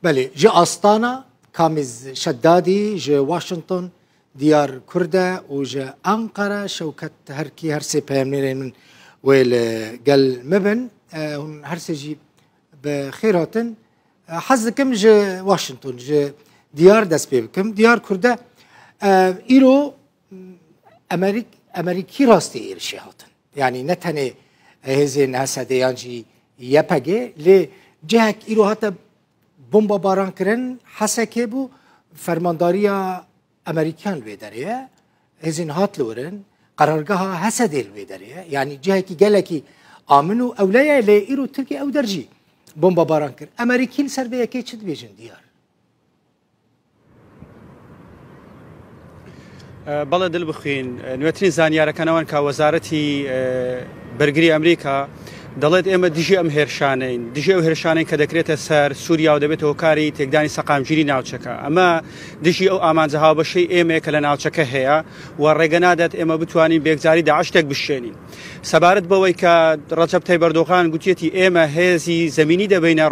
بله جي أستانا كامز شدادي جي واشنطن ديار كردة وجا أنقرة شوكت هركي هرسي بيامنين من ويل قال مبن هرسي جي بخيراتن حزكم جي واشنطن جي ديار دست بكم ديار كردة إيرو أمريكي راستي إيرشي هاتن يعني نتني هزين هسديان جي يبقى لي جهك إيرو هاتا بومبا باران کرن حسکه بو فرمانداریا امریکان ویدریه هزین هات لورن قرارگاه حسدیل ویدریه یعنی جهه کی گله کی آمنو اولیا لی ایرو ترکی او درجی بومبا باران کر امریکیل سر به یکی چت بیجن دیار بەڵێ دڵ بخوین نوێترین زانیاریەکانەوەن کە وەزارەتی بەرگری ئەمریکا دەڵێت ئێمە دژی ئەم هێرشانەین دژی ئەو هێرشانەی کە دەکرێتە سەر سووریا و دەبێت هۆکاری تێکدانی سەقامگیری ناوچەکە ئەمە دژی ئەو ئامانجە هاوبەشەی ئێمە کە لە ناوچەکە هەیە و ڕێگە نادات ئێمە بتوانین بێگزاری داعش تێک بشێنین سەبارەت بەوەی کە ڕەجەب تایب ئەردۆغان گوتیەتی ئێمە هێزی زەمینی دەبینە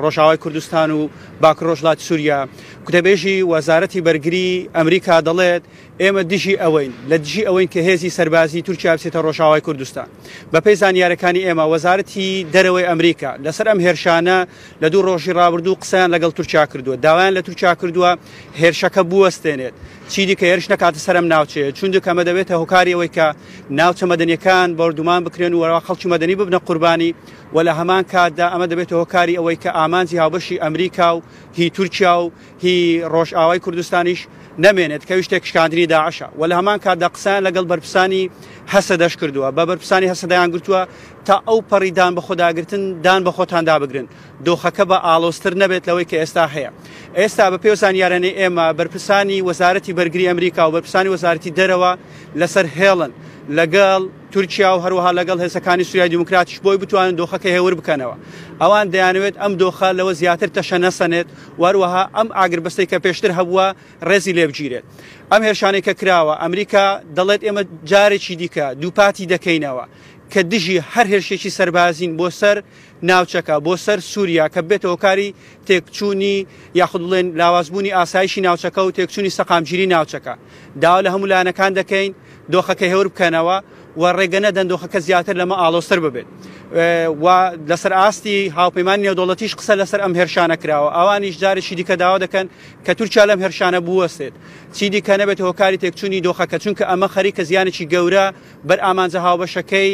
ڕۆژاوای کوردستان و باکوور ڕۆژهەڵاتی سووریا کوتەبێژی وەزارەتی بەرگری ئەمریکا دەڵێت ئێمە دژی ئەوەین لە دژی ئەوەین کە هێزی سەربازی تورکیا بچێتە ڕۆژاوای کوردستان بەپێی زانیاریەکانی ئێمە وەزارەتی دەرەوەی ئەمریکا لەسەر ئەم هێرشانە لە دوو ڕۆژی ڕابردوو قسەیان لەگەڵ تورکیا کردووە داوایان لە تورکیا کردووە هێرشەکە بوەستێنێت چی دیکە هێرش نەکاتە سەرم ناوچەیە چونکە ئەمە دەبێتە هۆکاری ئەوەی کە ناوچە مەدەنیەکان بەردومان بکرێن و خەڵکی مەدەنی ببنە قوربانی و لە هەمان کاتدا ئەمە دەبێتە هۆکاری ئەوەی کە ئامانجی هاوبەشی ئەمریکا و هی تورکیا و هی ڕۆژئاوای کوردستانیش نەمێنێت کە شتێک شکاندنی داعشە و لە هەمان کاتدا قسەیان لەگەڵ بەرپرسانی هەسەدەش کردووە بە بەرپرسانی هەسەدایان گرتووە تا ئەو پەڕیدان بە خۆداگرتن دان بە خۆتان دابگرن دۆخەکە بە ئاڵۆستر نەبێت لەوەی کە ئێستا هەیە ئێستا بە پێی زانیاریانەی ئێمە بەرپرسانی وەزارەتی بەرگری ئەمریکا و بەرپرسانی وەزارەتی دەرەوە لەسەر هێڵن لەگەڵ تورکیا و هەروەها لەگەڵ هێزەکانی سووریای دیموکراتیش بۆی بتوانن دۆخەکە هێور بکەنەوە ئەوان دەیانوێت ئەم دۆخە لەوە زیاتر تەشە نەسەنێت وەروەها ئەم ئاگربەستەی کە پێشتر هەبووە ڕێزی لێبگیرێت ئەم هێرشانەی کە کراوە ئەمریکا دەڵێت ئێمە جارێکی دیکە دووپاتی دەکەینەوە کە دژی هەر هێرشێکی سەربازین بۆ سەر ناوچەکە بۆ سەر سووریا کە بێتە هۆکاری تێکچوونی یاخود بڵێن لاوازبوونی ئاسایشی ناوچەکە و تێکچوونی سەقامگیری ناوچەکە داوا لە هەموو لایەنەکان دەکەین دۆخەکە هێور بکەنەوە و ڕێگە نەدەن دۆخەکە زیاتر لەمە ئاڵۆستر ببێت و لەسەر ئاستی هاوپەیمانی نێودەوڵەتیش قسە لەسەر ئەم هێرشانە کراوە ئەوانیش جارێکی دیکە داوا دەکەن کە تورکیا لەم هێرشانە بوەستێت چی دیکە نەبێت هۆکاری تێکچوونی دۆخەکە چونکە ئەمە خەریکە زیانێکی گەورە بەر ئامانجە هاوبەشەکەی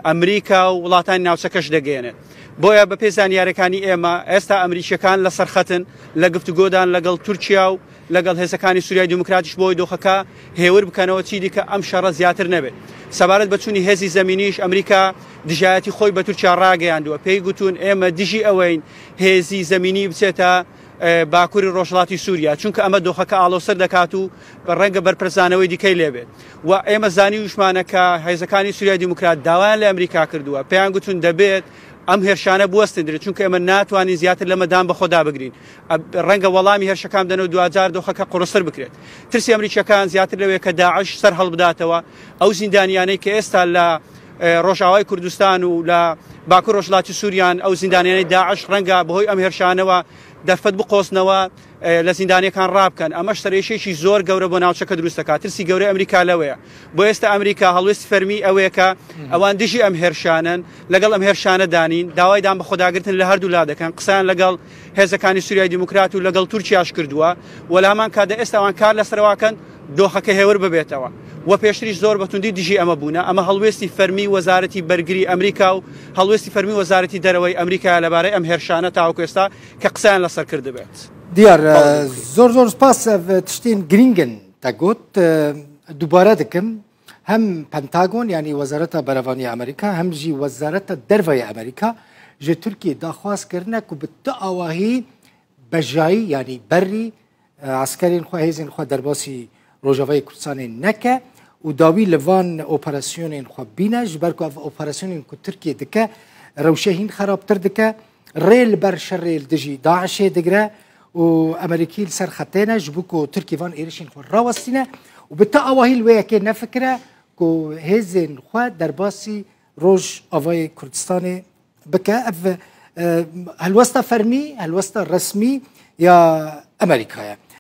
ئەمریکا و وڵاتانی ناوچەکەش دەگەێنێت بۆیە بە پێی زانیاریەکانی ئێمە ئێستا ئەمریکیەکان لە سەرخەتن لە گفتوگۆدان لەگەڵ تورکیا و لەگەڵ هێزەکانی سووریای دیموکراتیش بۆی دۆخەکە هێور بکەنەوە چی دیکە ئەم شەڕە زیاتر نەبێت سەبارەت بەچوونی هێزی زەمینیش ئەمریکا دژایەتی خۆی بە تورکیا ڕاگەیاندووە پێی گوتون ئێمە دژی ئەوەین هێزی زەمینی بچێتە باکووری ڕۆژهەڵاتی سووریا چونکە ئەمە دۆخەکە ئاڵۆسەر دەکات و ڕەنگە بەرپرسانەوەی دیکەی لێبێت و ئێمە زانی وشمانەکە هێزەکانی سووریای دیموکرات داوایان لە ئەمریکا کردووە پێیان گوتون دەبێت ئەم هێرشانە بوەستێنرێت چونکە ئێمە ناتوانین زیاتر لەمەدان بە خۆدا بگرین ڕەنگە وەڵامی هێرشەکان بدەنەوە دوجار دۆخەکە قوڕستر بکرێت ترسی ئەمریکیەکان زیاتر لەوەیە کە داعش سەر هەڵبداتەوە ئەو زیندانیانەی کە ئێستا لە ڕۆژاوای کوردستان و لە باکوور ڕۆژهەڵاتی سووریان ئەو زیندانیانەی داعش ڕەنگە بەهۆی ئەم هێرشانەوە دەرفەت بقۆزنەوە لە زیندانیەکان ڕابکەن ئەمەش سەرێشێکی زۆر گەورە بۆ ناوچەکە دروست دەکات ترسی گەورەی ئەمریکا لەوەیە بۆ ئێستا ئەمریکا هەڵوێستی فەرمی ئەوەیە کە ئەوان دژی ئەم هێرشانن لەگەڵ ئەم هێرشانە دانین داوای دان بە خۆداگرتن لە هەردوو لا دەکەن قسەیان لەگەڵ هێزەکانی سووریای دیموکرات و لەگەڵ تورکیاش کردووە و لە هەمان کاتدا ئێستا ئەوان کار لەسەرواکەن دۆخەکە هێور ببێتەوە و پێشتریش زۆر بەتوندی دژی ئەمە بوونە ئەمە هەڵوێستی فەرمی وەزارەتی بەرگری ئەمریکا و هەڵوێستی فەرمی وەزارەتی دەرەوەی ئەمریکا لەبارەی ئەم هێرشانە تاوەکو ئێستا کە قسەیان لەسەر کردبێت دیار زۆر سپاس تشتین گرینگن دەگوت دووبارە دکم هەم پەنتاگۆن ینی وەزارەتە بەرەڤانی ئەمریکا هەم ژی وەزارەتە دەرەوەی ئەمریکا ji Türkiye daxwazkirine ku bi ti awahî bejayî yanî berî askerên xwe hêzên xwe derbasî Rojavayê Kurdistanê neke û dawî li van operasyonên xwe bîne ji ber ku ev operasyonên ku Tirkiye dike rewşehîn xerabtir dike rê li ber şerê li dijî Daişê digire û Emerîkî li ser xetê ne ji bo ku Tirkiye van êrişên xwe rawestîne û bi ti awahî li wê yekê nefikire ku hêzên xwe derbasî Rojavayê Kurdistanê bike ev هل وسط فرمي هل وسط رسمي يا أمريكا